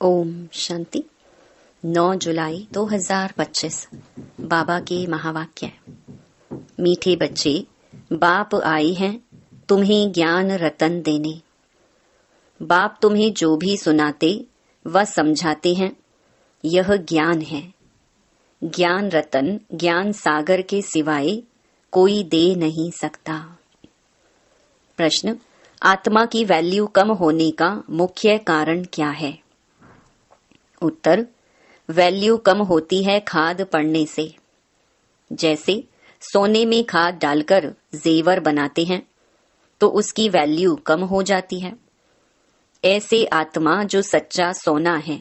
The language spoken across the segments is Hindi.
ओम शांति। 9 जुलाई 2025 बाबा के महावाक्य। मीठे बच्चे, बाप आए हैं तुम्हें ज्ञान रतन देने। बाप तुम्हें जो भी सुनाते व समझाते हैं यह ज्ञान है। ज्ञान रतन ज्ञान सागर के सिवाय कोई दे नहीं सकता। प्रश्न, आत्मा की वैल्यू कम होने का मुख्य कारण क्या है? उत्तर, वैल्यू कम होती है खाद पड़ने से। जैसे सोने में खाद डालकर जेवर बनाते हैं तो उसकी वैल्यू कम हो जाती है। ऐसे आत्मा जो सच्चा सोना है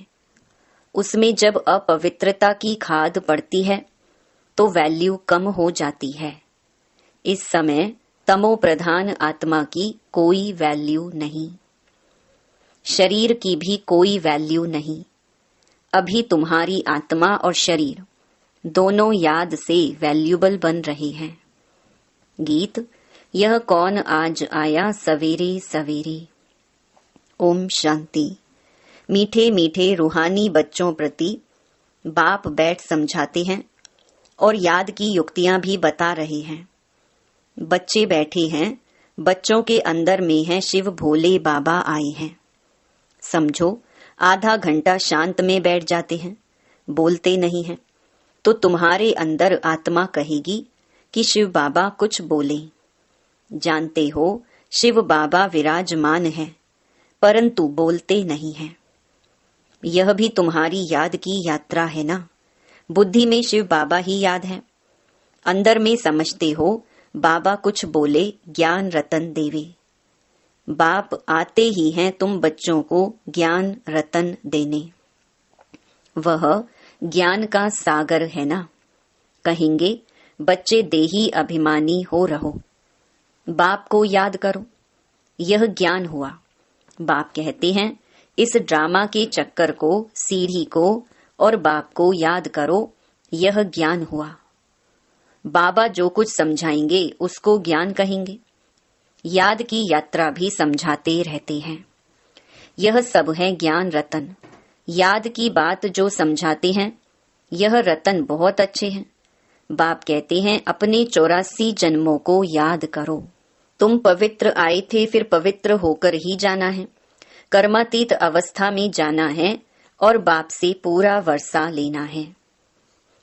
उसमें जब अपवित्रता की खाद पड़ती है तो वैल्यू कम हो जाती है। इस समय तमो प्रधान आत्मा की कोई वैल्यू नहीं, शरीर की भी कोई वैल्यू नहीं। अभी तुम्हारी आत्मा और शरीर दोनों याद से वैल्यूबल बन रहे हैं। गीत, यह कौन आज आया सवेरे सवेरे। ओम शांति। मीठे मीठे रूहानी बच्चों प्रति बाप बैठ समझाते हैं और याद की युक्तियां भी बता रहे हैं। बच्चे बैठे हैं, बच्चों के अंदर में है शिव भोले बाबा आए हैं। समझो, आधा घंटा शांत में बैठ जाते हैं, बोलते नहीं हैं, तो तुम्हारे अंदर आत्मा कहेगी कि शिव बाबा कुछ बोले। जानते हो शिव बाबा विराजमान है परंतु बोलते नहीं हैं। यह भी तुम्हारी याद की यात्रा है ना। बुद्धि में शिव बाबा ही याद है, अंदर में समझते हो बाबा कुछ बोले ज्ञान रतन देवे। बाप आते ही हैं तुम बच्चों को ज्ञान रतन देने। वह ज्ञान का सागर है ना। कहेंगे बच्चे देही अभिमानी हो रहो, बाप को याद करो, यह ज्ञान हुआ। बाप कहते हैं इस ड्रामा के चक्कर को, सीढ़ी को और बाप को याद करो, यह ज्ञान हुआ। बाबा जो कुछ समझाएंगे उसको ज्ञान कहेंगे। याद की यात्रा भी समझाते रहते हैं। यह सब है ज्ञान रतन। याद की बात जो समझाते हैं यह रतन बहुत अच्छे हैं। बाप कहते हैं अपने 84 जन्मों को याद करो। तुम पवित्र आए थे, फिर पवित्र होकर ही जाना है। कर्मातीत अवस्था में जाना है और बाप से पूरा वर्षा लेना है।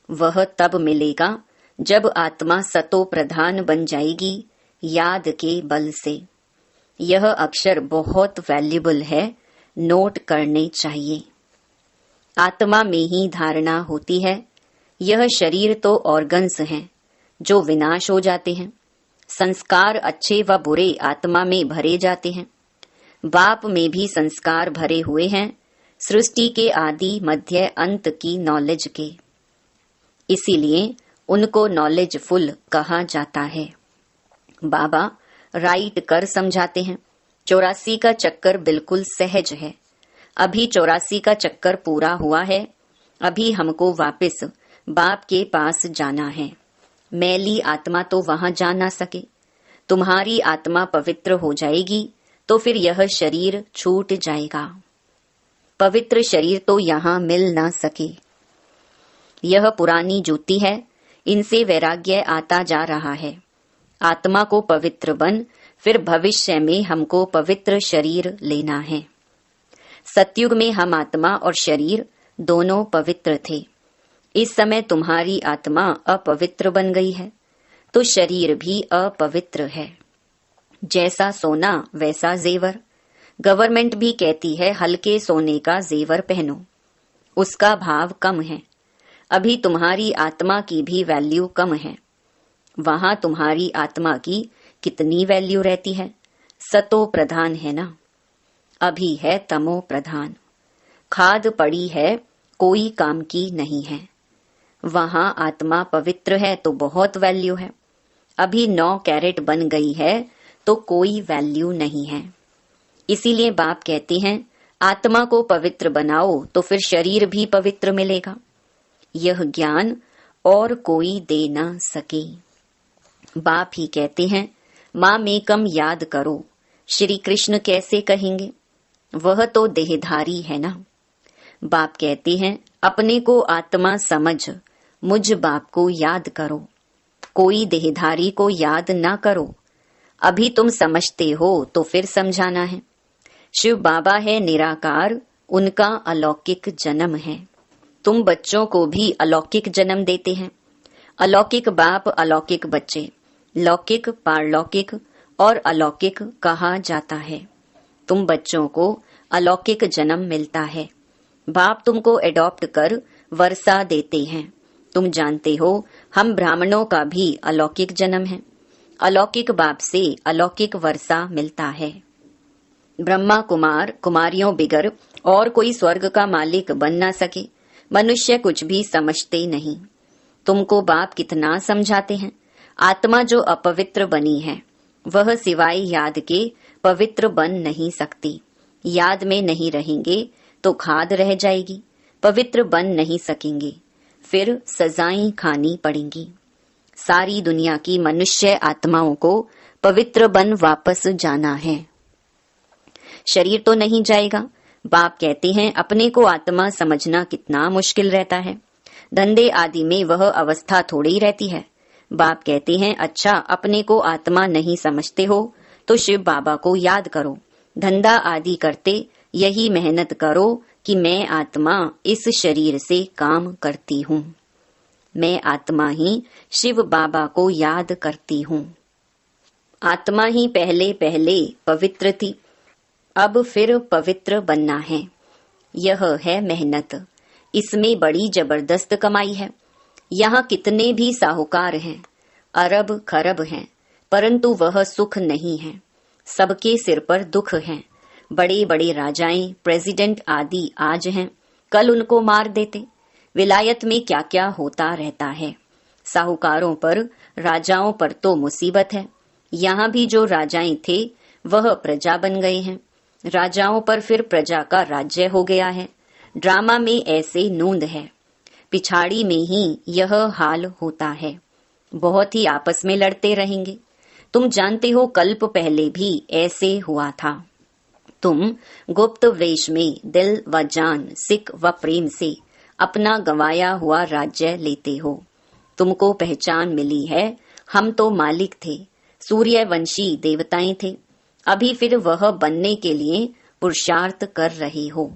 वह तब मिलेगा जब आत्मा सतो प्रधान बन जाएगी याद के बल से। यह अक्षर बहुत वैल्यूबल है, नोट करने चाहिए। आत्मा में ही धारणा होती है। यह शरीर तो ऑर्गन्स हैं जो विनाश हो जाते हैं। संस्कार अच्छे व बुरे आत्मा में भरे जाते हैं। बाप में भी संस्कार भरे हुए हैं, सृष्टि के आदि मध्य अंत की नॉलेज के। इसीलिए उनको नॉलेजफुल कहा जाता है। बाबा राइट कर समझाते हैं 84 का चक्कर बिल्कुल सहज है। अभी 84 का चक्कर पूरा हुआ है। अभी हमको वापस बाप के पास जाना है। मैली आत्मा तो वहां जा ना सके। तुम्हारी आत्मा पवित्र हो जाएगी तो फिर यह शरीर छूट जाएगा। पवित्र शरीर तो यहाँ मिल ना सके। यह पुरानी ज्योति है, इनसे वैराग्य आता जा रहा है। आत्मा को पवित्र बन, फिर भविष्य में हमको पवित्र शरीर लेना है। सतयुग में हम आत्मा और शरीर दोनों पवित्र थे। इस समय तुम्हारी आत्मा अपवित्र बन गई है तो शरीर भी अपवित्र है। जैसा सोना वैसा जेवर। गवर्नमेंट भी कहती है हल्के सोने का जेवर पहनो, उसका भाव कम है। अभी तुम्हारी आत्मा की भी वैल्यू कम है। वहां तुम्हारी आत्मा की कितनी वैल्यू रहती है? सतो प्रधान है ना, अभी है तमो प्रधान। खाद पड़ी है, कोई काम की नहीं है। वहां आत्मा पवित्र है तो बहुत वैल्यू है। अभी 9 कैरेट बन गई है तो कोई वैल्यू नहीं है। इसीलिए बाप कहते हैं आत्मा को पवित्र बनाओ तो फिर शरीर भी पवित्र मिलेगा। यह ज्ञान और कोई दे ना सके। बाप ही कहते हैं माँ में कम याद करो। श्री कृष्ण कैसे कहेंगे? वह तो देहधारी है ना। बाप कहते हैं अपने को आत्मा समझ मुझ बाप को याद करो, कोई देहधारी को याद ना करो। अभी तुम समझते हो तो फिर समझाना है। शिव बाबा है निराकार, उनका अलौकिक जन्म है। तुम बच्चों को भी अलौकिक जन्म देते हैं। अलौकिक बाप, अलौकिक बच्चे, लौकिक, पारलौकिक और अलौकिक कहा जाता है। तुम बच्चों को अलौकिक जन्म मिलता है। बाप तुमको एडॉप्ट कर वर्षा देते हैं। तुम जानते हो हम ब्राह्मणों का भी अलौकिक जन्म है। अलौकिक बाप से अलौकिक वर्षा मिलता है। ब्रह्मा कुमार कुमारियों बिगर और कोई स्वर्ग का मालिक बन ना सके। मनुष्य कुछ भी समझते नहीं। तुमको बाप कितना समझाते हैं। आत्मा जो अपवित्र बनी है वह सिवाय याद के पवित्र बन नहीं सकती। याद में नहीं रहेंगे तो खाद रह जाएगी, पवित्र बन नहीं सकेंगे, फिर सजाएं खानी पड़ेंगी। सारी दुनिया की मनुष्य आत्माओं को पवित्र बन वापस जाना है। शरीर तो नहीं जाएगा। बाप कहते हैं अपने को आत्मा समझना कितना मुश्किल रहता है। धंधे आदि में वह अवस्था थोड़ी रहती है। बाप कहते हैं अच्छा अपने को आत्मा नहीं समझते हो तो शिव बाबा को याद करो। धंधा आदि करते यही मेहनत करो कि मैं आत्मा इस शरीर से काम करती हूँ। मैं आत्मा ही शिव बाबा को याद करती हूँ। आत्मा ही पहले पहले पवित्र थी, अब फिर पवित्र बनना है। यह है मेहनत। इसमें बड़ी जबरदस्त कमाई है। यहाँ कितने भी साहूकार हैं, अरब खरब हैं, परंतु वह सुख नहीं है। सबके सिर पर दुख है। बड़े बड़े राजाएं, प्रेसिडेंट आदि आज हैं, कल उनको मार देते। विलायत में क्या क्या होता रहता है। साहूकारों पर, राजाओं पर तो मुसीबत है। यहाँ भी जो राजाएं थे वह प्रजा बन गए हैं। राजाओं पर फिर प्रजा का राज्य हो गया है। ड्रामा में ऐसे नूंद है। पिछाड़ी में ही यह हाल होता है। बहुत ही आपस में लड़ते रहेंगे। तुम जानते हो कल्प पहले भी ऐसे हुआ था। तुम गुप्त वेश में दिल व जान, सिक व प्रेम से अपना गंवाया हुआ राज्य लेते हो। तुमको पहचान मिली है। हम तो मालिक थे, सूर्यवंशी देवताएं थे। अभी फिर वह बनने के लिए पुरुषार्थ कर रहे हो,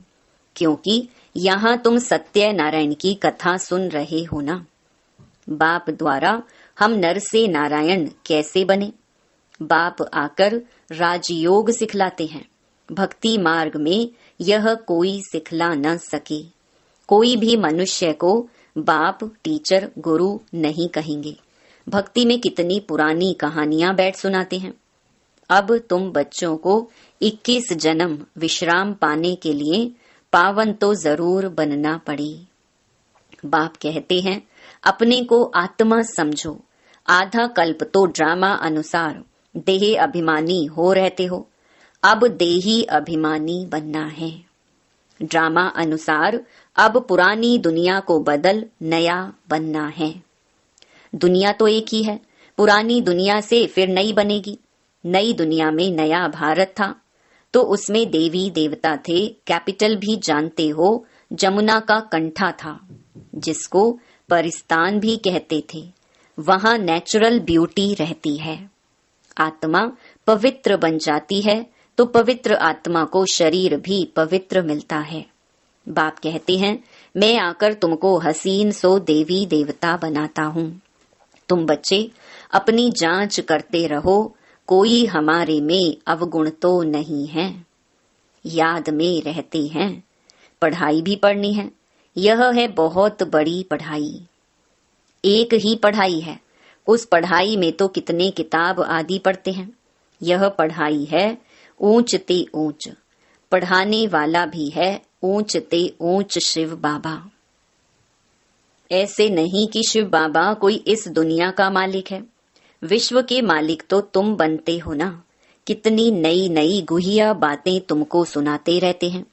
क्योंकि यहाँ तुम सत्य नारायण की कथा सुन रहे हो ना। बाप द्वारा हम नर से नारायण कैसे बने। बाप आकर राजयोग सिखलाते हैं। भक्ति मार्ग में यह कोई सिखला न सके। कोई भी मनुष्य को बाप, टीचर, गुरु नहीं कहेंगे। भक्ति में कितनी पुरानी कहानियां बैठ सुनाते हैं। अब तुम बच्चों को 21 जन्म विश्राम पाने के लिए पावन तो जरूर बनना पड़ी। बाप कहते हैं अपने को आत्मा समझो। आधा कल्प तो ड्रामा अनुसार देह अभिमानी हो रहते हो, अब देही अभिमानी बनना है। ड्रामा अनुसार अब पुरानी दुनिया को बदल नया बनना है। दुनिया तो एक ही है, पुरानी दुनिया से फिर नई बनेगी। नई दुनिया में नया भारत था तो उसमें देवी देवता थे। कैपिटल भी जानते हो जमुना का कंठा था, जिसको परिस्तान भी कहते थे। वहां नेचुरल ब्यूटी रहती है। आत्मा पवित्र बन जाती है तो पवित्र आत्मा को शरीर भी पवित्र मिलता है। बाप कहते हैं मैं आकर तुमको हसीन सो देवी देवता बनाता हूँ। तुम बच्चे अपनी जांच करते रहो, कोई हमारे में अवगुण तो नहीं है। याद में रहते हैं। पढ़ाई भी पढ़नी है। यह है बहुत बड़ी पढ़ाई। एक ही पढ़ाई है, उस पढ़ाई में तो कितने किताब आदि पढ़ते हैं। यह पढ़ाई है ऊंच ते ऊंच। पढ़ाने वाला भी है ऊंच ते ऊंच शिव बाबा। ऐसे नहीं कि शिव बाबा कोई इस दुनिया का मालिक है। विश्व के मालिक तो तुम बनते हो ना। कितनी नई नई गुहिया बातें तुमको सुनाते रहते हैं।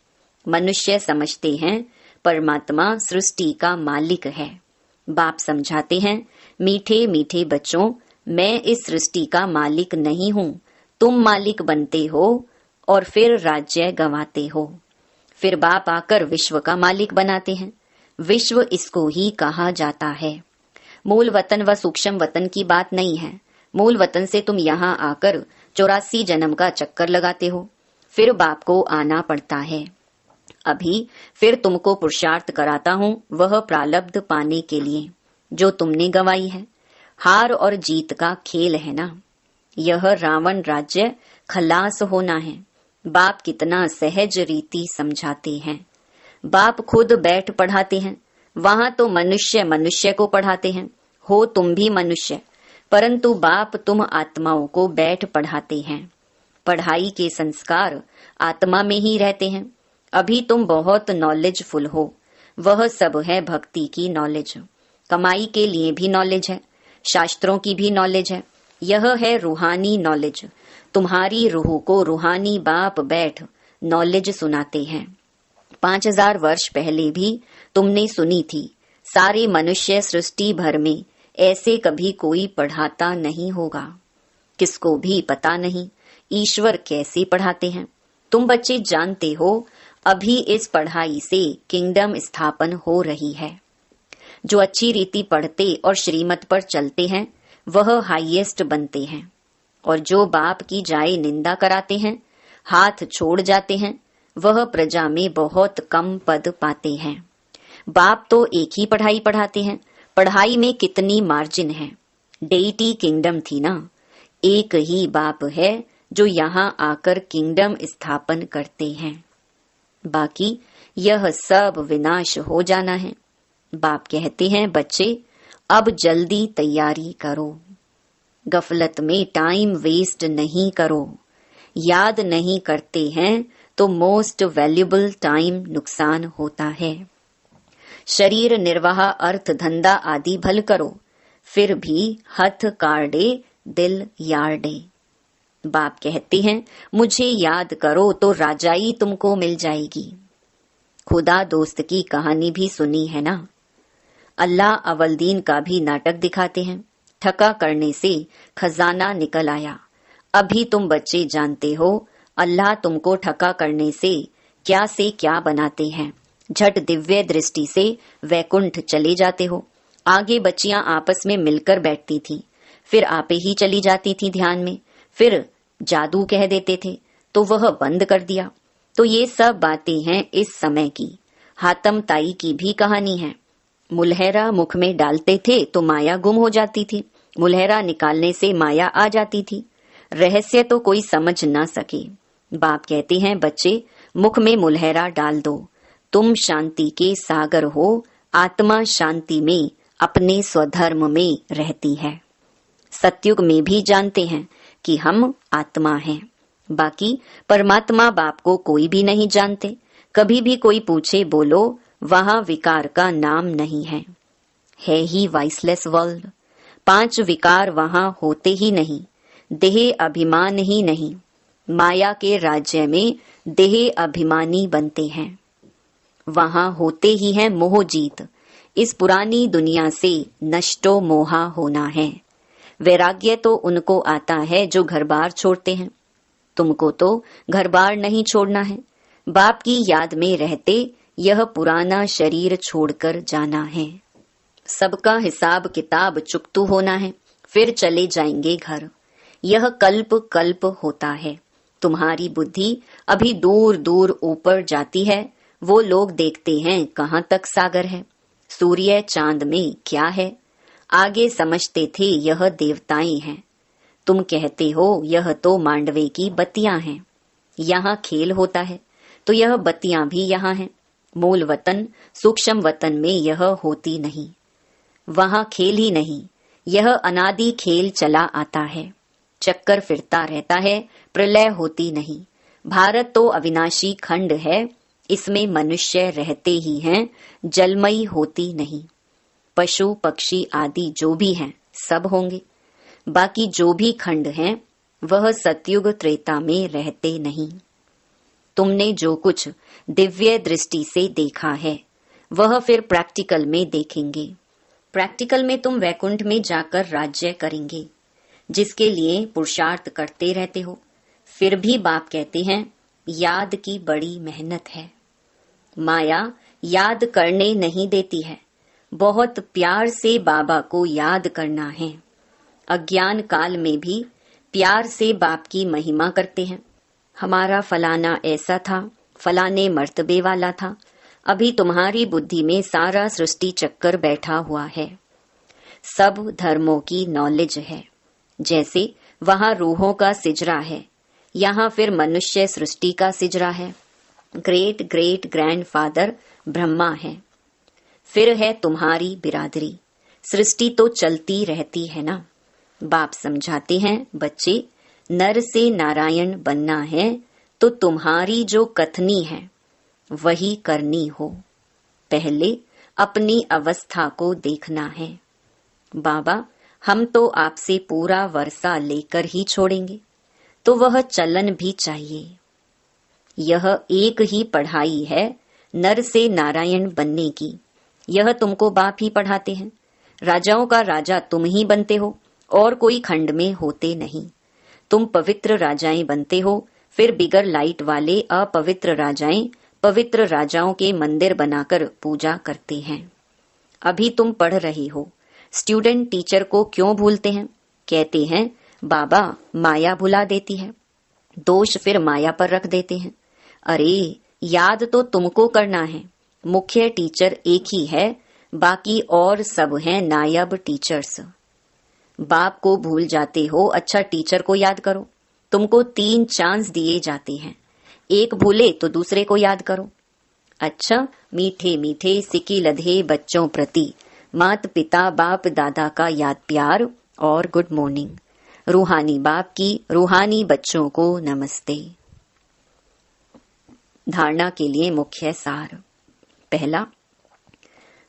मनुष्य समझते हैं परमात्मा सृष्टि का मालिक है। बाप समझाते हैं मीठे मीठे बच्चों, मैं इस सृष्टि का मालिक नहीं हूँ। तुम मालिक बनते हो और फिर राज्य गंवाते हो। फिर बाप आकर विश्व का मालिक बनाते हैं। विश्व इसको ही कहा जाता है। मूल वतन व सूक्ष्म वतन की बात नहीं है। मूल वतन से तुम यहाँ आकर 84 जन्म का चक्कर लगाते हो, फिर बाप को आना पड़ता है। अभी फिर तुमको पुरुषार्थ कराता हूँ, वह प्रालब्ध पाने के लिए जो तुमने गवाई है। हार और जीत का खेल है ना। यह रावण राज्य खलास होना है। बाप कितना सहज रीति समझाते हैं। बाप खुद बैठ पढ़ाते हैं। वहां तो मनुष्य मनुष्य को पढ़ाते हैं। हो तुम भी मनुष्य, परंतु बाप तुम आत्माओं को बैठ पढ़ाते हैं। पढ़ाई के संस्कार आत्मा में ही रहते हैं। अभी तुम बहुत नॉलेजफुल हो, वह सब है भक्ति की नॉलेज। कमाई के लिए भी नॉलेज है, शास्त्रों की भी नॉलेज है। यह है रूहानी नॉलेज। तुम्हारी रूह को रूहानी बाप बैठ नॉलेज सुनाते हैं। 5000 वर्ष पहले भी तुमने सुनी थी। सारे मनुष्य सृष्टि भर में ऐसे कभी कोई पढ़ाता नहीं होगा। किसको भी पता नहीं ईश्वर कैसे पढ़ाते हैं। तुम बच्चे जानते हो, अभी इस पढ़ाई से किंगडम स्थापन हो रही है। जो अच्छी रीति पढ़ते और श्रीमत पर चलते हैं वह हाईएस्ट बनते हैं, और जो बाप की जाए निंदा कराते हैं, हाथ छोड़ जाते हैं, वह प्रजा में बहुत कम पद पाते हैं। बाप तो एक ही पढ़ाई पढ़ाते हैं। पढ़ाई में कितनी मार्जिन है। डेइटी किंगडम थी ना। एक ही बाप है जो यहाँ आकर किंगडम स्थापन करते हैं। बाकी यह सब विनाश हो जाना है। बाप कहते हैं, बच्चे अब जल्दी तैयारी करो। गफलत में टाइम वेस्ट नहीं करो। याद नहीं करते हैं तो मोस्ट वैल्यूबल टाइम नुकसान होता है। शरीर निर्वाह अर्थ धंधा आदि भल करो, फिर भी हथ काढ़े दिल यार्डे। बाप कहते हैं, मुझे याद करो तो राजाई तुमको मिल जाएगी। खुदा दोस्त की कहानी भी सुनी है ना। अल्लाह अवलदीन का भी नाटक दिखाते हैं। ठका करने से खजाना निकल आया। अभी तुम बच्चे जानते हो अल्लाह तुमको ठका करने से क्या बनाते हैं। झट दिव्य दृष्टि से वैकुंठ चले जाते हो। आगे बच्चियां आपस में मिलकर बैठती थी, फिर आपे ही चली जाती थी ध्यान में, फिर जादू कह देते थे तो वह बंद कर दिया। तो ये सब बातें हैं इस समय की। हातम ताई की भी कहानी है। मुलहरा मुख में डालते थे तो माया गुम हो जाती थी, मुलहरा निकालने से माया आ जाती थी। रहस्य तो कोई समझ ना सके। बाप कहते हैं, बच्चे मुख में मुलहरा डाल दो, तुम शांति के सागर हो। आत्मा शांति में अपने स्वधर्म में रहती है। सतयुग में भी जानते हैं कि हम आत्मा हैं। बाकी परमात्मा बाप को कोई भी नहीं जानते। कभी भी कोई पूछे बोलो, वहां विकार का नाम नहीं है ही वाइसलेस वर्ल्ड। 5 विकार वहां होते ही नहीं। देह अभिमान ही नहीं। माया के राज्य में देह अभिमानी बनते हैं। वहां होते ही है मोह जीत। इस पुरानी दुनिया से नष्टो मोहा होना है। वैराग्य तो उनको आता है जो घर बार छोड़ते हैं। तुमको तो घर बार नहीं छोड़ना है। बाप की याद में रहते यह पुराना शरीर छोड़कर जाना है। सबका हिसाब किताब चुकतू होना है, फिर चले जाएंगे घर। यह कल्प कल्प होता है। तुम्हारी बुद्धि अभी दूर दूर ऊपर जाती है। वो लोग देखते हैं कहाँ तक सागर है, सूर्य चांद में क्या है। आगे समझते थे यह देवताएं हैं। तुम कहते हो यह तो मांडवे की बत्तियां हैं। यहाँ खेल होता है तो यह बत्तियां भी यहाँ हैं। मूल वतन सूक्ष्म वतन में यह होती नहीं। वहाँ खेल ही नहीं। यह अनादि खेल चला आता है। चक्कर फिरता रहता है, प्रलय होती नहीं। भारत तो अविनाशी खंड है, इसमें मनुष्य रहते ही हैं, जलमयी होती नहीं। पशु पक्षी आदि जो भी हैं सब होंगे। बाकी जो भी खंड हैं वह सतयुग त्रेता में रहते नहीं। तुमने जो कुछ दिव्य दृष्टि से देखा है वह फिर प्रैक्टिकल में देखेंगे। प्रैक्टिकल में तुम वैकुंठ में जाकर राज्य करेंगे, जिसके लिए पुरुषार्थ करते रहते हो। फिर भी बाप कहते हैं याद की बड़ी मेहनत है। माया याद करने नहीं देती है, बहुत प्यार से बाबा को याद करना है। अज्ञान काल में भी प्यार से बाप की महिमा करते हैं। हमारा फलाना ऐसा था, फलाने मर्तबे वाला था। अभी तुम्हारी बुद्धि में सारा सृष्टि चक्कर बैठा हुआ है, सब धर्मों की नॉलेज है। जैसे वहाँ रूहों का सिजरा है, यहाँ फिर मनुष्य सृष्टि का सिजरा है। ग्रेट ग्रेट ग्रैंडफादर ब्रह्मा है, फिर है तुम्हारी बिरादरी। सृष्टि तो चलती रहती है ना। बाप समझाते हैं, बच्चे नर से नारायण बनना है तो तुम्हारी जो कथनी है वही करनी हो। पहले अपनी अवस्था को देखना है। बाबा हम तो आपसे पूरा वर्षा लेकर ही छोड़ेंगे, तो वह चलन भी चाहिए। यह एक ही पढ़ाई है नर से नारायण बनने की। यह तुमको बाप ही पढ़ाते हैं। राजाओं का राजा तुम ही बनते हो और कोई खंड में होते नहीं। तुम पवित्र राजाएं बनते हो, फिर बिगर लाइट वाले अपवित्र राजाएं पवित्र राजाओं के मंदिर बनाकर पूजा करते हैं। अभी तुम पढ़ रही हो। स्टूडेंट टीचर को क्यों भूलते हैं? कहते हैं बाबा माया भुला देती है, दोष फिर माया पर रख देते हैं। अरे याद तो तुमको करना है। मुख्य टीचर एक ही है, बाकी और सब हैं नायब टीचर्स। बाप को भूल जाते हो, अच्छा टीचर को याद करो। तुमको 3 चांस दिए जाते हैं, एक भूले तो दूसरे को याद करो। अच्छा मीठे मीठे सिकी लधे बच्चों प्रति मात पिता बाप दादा का याद प्यार और गुड मॉर्निंग। रूहानी बाप की रूहानी बच्चों को नमस्ते। धारणा के लिए मुख्य सार। पहला,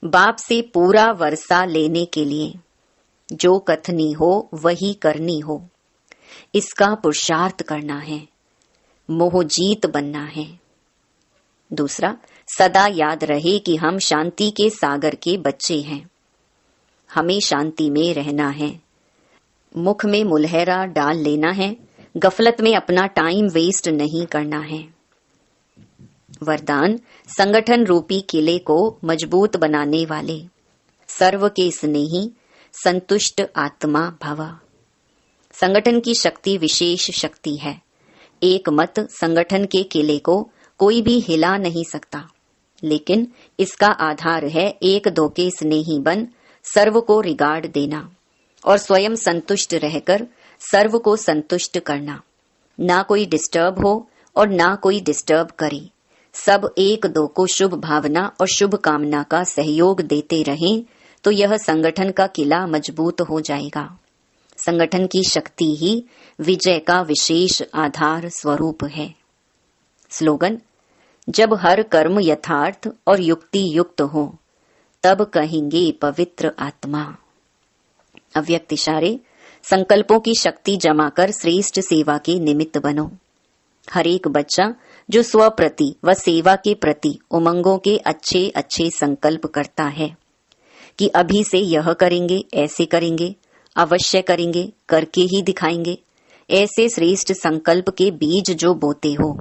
बाप से पूरा वर्षा लेने के लिए जो कथनी हो वही करनी हो, इसका पुरुषार्थ करना है, मोहजीत बनना है। दूसरा, सदा याद रहे कि हम शांति के सागर के बच्चे हैं, हमें शांति में रहना है। मुख में मुलहरा डाल लेना है, गफलत में अपना टाइम वेस्ट नहीं करना है। वरदान, संगठन रूपी किले को मजबूत बनाने वाले सर्व के स्नेही संतुष्ट आत्मा भव। संगठन की शक्ति विशेष शक्ति है। एक मत संगठन के किले को कोई भी हिला नहीं सकता, लेकिन इसका आधार है एक दो के स्नेही बन सर्व को रिगार्ड देना और स्वयं संतुष्ट रहकर सर्व को संतुष्ट करना। ना कोई डिस्टर्ब हो और ना कोई डिस्टर्ब करे। सब एक दो को शुभ भावना और शुभ कामना का सहयोग देते रहें तो यह संगठन का किला मजबूत हो जाएगा। संगठन की शक्ति ही विजय का विशेष आधार स्वरूप है। स्लोगन, जब हर कर्म यथार्थ और युक्ति युक्त हो तब कहेंगे पवित्र आत्मा। अव्यक्त इशारे, संकल्पों की शक्ति जमा कर श्रेष्ठ सेवा के निमित्त बनो। हर एक बच्चा जो स्व प्रति व सेवा के प्रति उमंगों के अच्छे अच्छे संकल्प करता है कि अभी से यह करेंगे, ऐसे करेंगे, अवश्य करेंगे, करके ही दिखाएंगे, ऐसे श्रेष्ठ संकल्प के बीज जो बोते हो,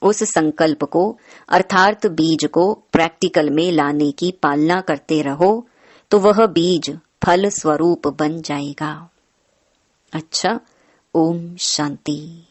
उस संकल्प को अर्थात बीज को प्रैक्टिकल में लाने की पालना करते रहो तो वह बीज फल स्वरूप बन जाएगा। अच्छा, ओम शांति।